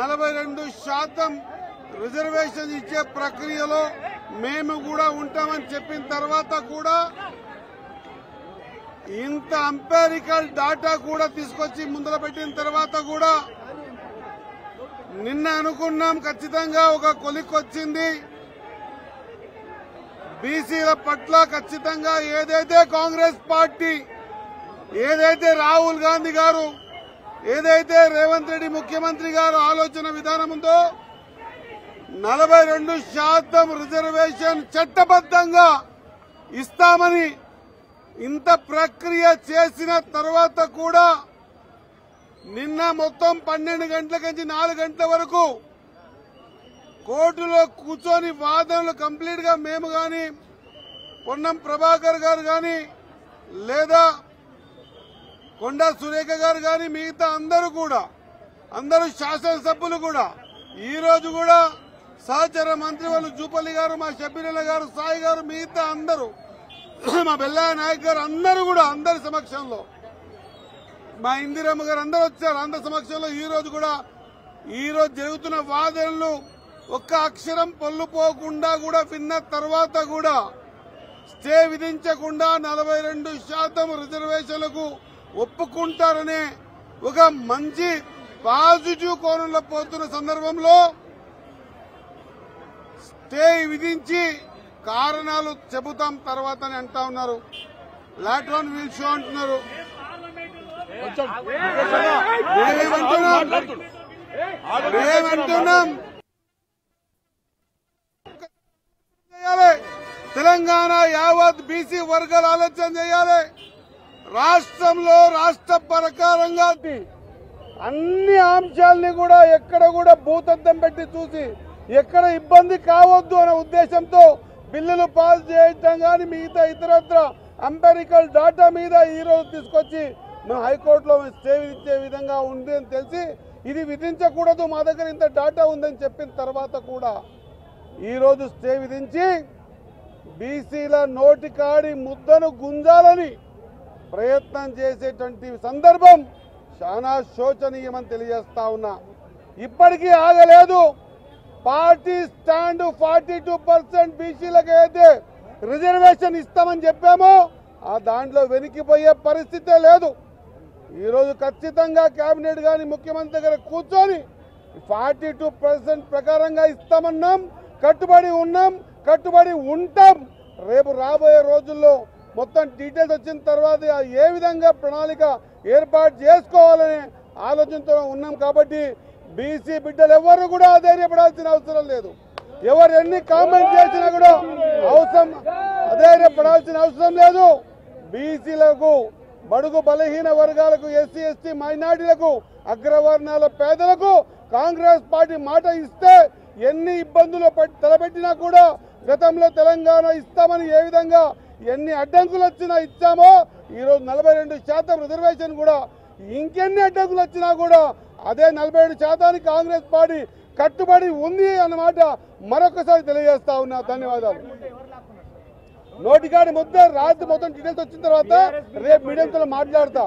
42% reservation ఇచ్చే ప్రక్రియలో మేము కూడా ఉంటామని చెప్పిన తర్వాత కూడా ఇంత అంపెరికల్ డాటా కూడా తీసుకొచ్చి ముందర పెట్టిన తర్వాత కూడా నిన్న అనుకున్నాం ఖచ్చితంగా ఒక కొలిక్కొచ్చింది. బీసీల పట్ల ఖచ్చితంగా ఏదైతే కాంగ్రెస్ పార్టీ, ఏదైతే రాహుల్ గాంధీ గారు, ఏదైతే రేవంత్ రెడ్డి ముఖ్యమంత్రి గారు ఆలోచన విధానం ఉందో 42% రిజర్వేషన్ చట్టబద్ధంగా ఇస్తామని ఇంత ప్రక్రియ చేసిన తర్వాత కూడా నిన్న మొత్తం 12 గంటల నుంచి 4 గంటల వరకు కోర్టులో కూర్చొని వాదనలు కంప్లీట్ గా మేము గాని, పొన్నం ప్రభాకర్ గారు గాని, లేదా కొండా సురేఖ గారు గాని, మిగతా అందరూ శాసనసభ్యులు కూడా ఈ రోజు కూడా సహచర మంత్రి వాళ్ళు జూపల్లి గారు, మా షబ్బీరుల్లా గారు, సాయి గారు, మిగతా అందరూ, మా బెల్లయ్య నాయక్ గారు అందరూ కూడా అందరి సమక్షంలో, మా ఇందిరమ్మ గారు అందరూ వచ్చారు. అందరి సమక్షంలో ఈ రోజు జరుగుతున్న వాదనలు ఒక్క అక్షరం పొల్లుపోకుండా కూడా విన్న తర్వాత కూడా స్టే విధించకుండా 42% రిజర్వేషన్లకు ఒప్పుకుంటారనే ఒక మంచి పాజిటివ్ కోణంలో పోతున్న సందర్భంలో స్టే విధించి కారణాలు చెబుతాం తర్వాత అని అంటా ఉన్నారు. లాటర్ ఆన్ వీల్ షో అంటున్నారు. మేమేమంటున్నాం, తెలంగాణ యావత్ బీసీ వర్గాలు ఆలోచన చేయాలి. రాష్ట్రంలో రాష్ట్ర ప్రకారంగా అన్ని అంశాలని కూడా ఎక్కడ కూడా భూతద్దం పెట్టి చూసి ఎక్కడ ఇబ్బంది కావద్దు అనే ఉద్దేశంతో బిల్లులు పాస్ చేయటం కానీ మిగతా ఇతరత్ర అంపెరికల్ డాటా మీద ఈ రోజు తీసుకొచ్చి మేము హైకోర్టులో స్టే విధించే విధంగా ఉంది అని తెలిసి ఇది విధించకూడదు, మా దగ్గర ఇంత డాటా ఉందని చెప్పిన తర్వాత కూడా ఈ రోజు స్టే విధించి బీసీల నోటికాడి ముద్దను గుంజాలని ప్రయత్నం చేసేటువంటి సందర్భం చాలా శోచనీయమని తెలియజేస్తా ఉన్నా. ఇప్పటికీ ఆగలేదు. పార్టీ స్టాండ్ 42% బీసీలకు అయితే రిజర్వేషన్ ఇస్తామని చెప్పామో ఆ దాంట్లో వెనికిపోయే పరిస్థితే లేదు. ఈరోజు ఖచ్చితంగా కేబినెట్ గాని ముఖ్యమంత్రి దగ్గర కూర్చొని 42% ప్రకారంగా ఇస్తామన్నాం, కట్టుబడి ఉన్నాం, కట్టుబడి ఉంటాం. రేపు రాబోయే రోజుల్లో మొత్తం డీటెయిల్స్ వచ్చిన తర్వాత ఏ విధంగా ప్రణాళిక ఏర్పాటు చేసుకోవాలనే ఆలోచనతో ఉన్నాం. కాబట్టి బీసీ బిడ్డలు ఎవరు కూడా అధైర్యపడాల్సిన అవసరం లేదు. ఎవరు ఎన్ని కామెంట్ చేసినా కూడా అధైర్యపడాల్సిన అవసరం లేదు. బీసీలకు, బడుగు బలహీన వర్గాలకు, ఎస్సీ ఎస్టీ మైనార్టీలకు, అగ్రవర్ణాల పేదలకు కాంగ్రెస్ పార్టీ మాట ఇస్తే ఎన్ని ఇబ్బందులు తలపెట్టినా కూడా గతంలో తెలంగాణ ఇస్తామని ఏ విధంగా ఎన్ని అడ్డంకులు వచ్చినా ఇచ్చామో ఈరోజు 42% రిజర్వేషన్ కూడా ఇంకెన్ని అడ్డంకులు వచ్చినా కూడా అదే 47% కాంగ్రెస్ పార్టీ కట్టుబడి ఉంది అన్నమాట మరొకసారి తెలియజేస్తా ఉన్నా. ధన్యవాదాలు. నోటికాడి ముద్ద రాత్రి మొత్తం డీటెయిల్స్ వచ్చిన తర్వాత రేపు మీడియంతో మాట్లాడతా.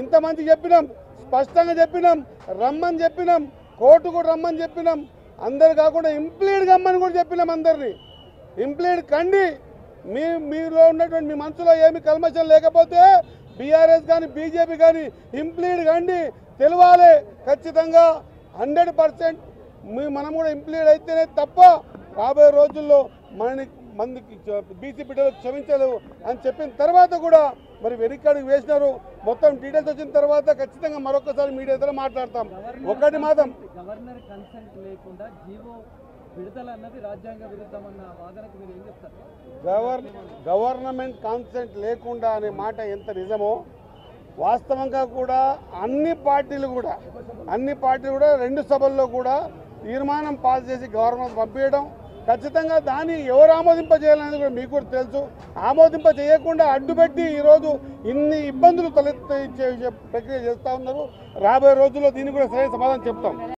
ఇంతమంది చెప్పినాం, స్పష్టంగా చెప్పినాం, రమ్మని చెప్పినాం, కోర్టు కూడా రమ్మని చెప్పినాం. అందరు కాకుండా ఇంప్లీడ్ కమ్మని కూడా చెప్పినాం. అందరినీ ఇంప్లీడ్ కండి. మీలో ఉన్నటువంటి మీ మనసులో ఏమి కల్మషం లేకపోతే బీఆర్ఎస్ కానీ బీజేపీ కానీ ఇంప్లీడ్ కండి, తెలవాలి. ఖచ్చితంగా 100% మనం కూడా ఇంప్లీడ్ అయితేనే తప్ప రాబోయే రోజుల్లో మందికి బీసీ బిడ్డలకు క్షమించలేవు అని చెప్పిన తర్వాత కూడా మరి వెనకడుగు వేసినారు. మొత్తం డీటెయిల్స్ వచ్చిన తర్వాత ఖచ్చితంగా మరొకసారి మీడియాతో మాట్లాడతాం. ఒకటి మాత్రం గవర్నర్ కన్సెంట్ లేకుండా జీవో విడుదల అన్నది రాజ్యాంగ విరుద్ధమన్న వాదనకు మీరు ఏం చెప్తారు? గవర్నమెంట్ కాన్సెంట్ లేకుండా అనే మాట ఎంత నిజమో వాస్తవంగా కూడా అన్ని పార్టీలు కూడా 2 సభల్లో కూడా తీర్మానం పాస్ చేసి గవర్నమెంట్ పంపించడం, ఖచ్చితంగా దాన్ని ఎవరు ఆమోదింపజేయాలనేది కూడా మీకు కూడా తెలుసు. ఆమోదింప చేయకుండా అడ్డుపెట్టి ఈరోజు ఇన్ని ఇబ్బందులు తలెత్తే ప్రక్రియ చేస్తూ ఉన్నారు. రాబోయే రోజుల్లో దీనికి కూడా సరైన సమాధానం చెప్తాం.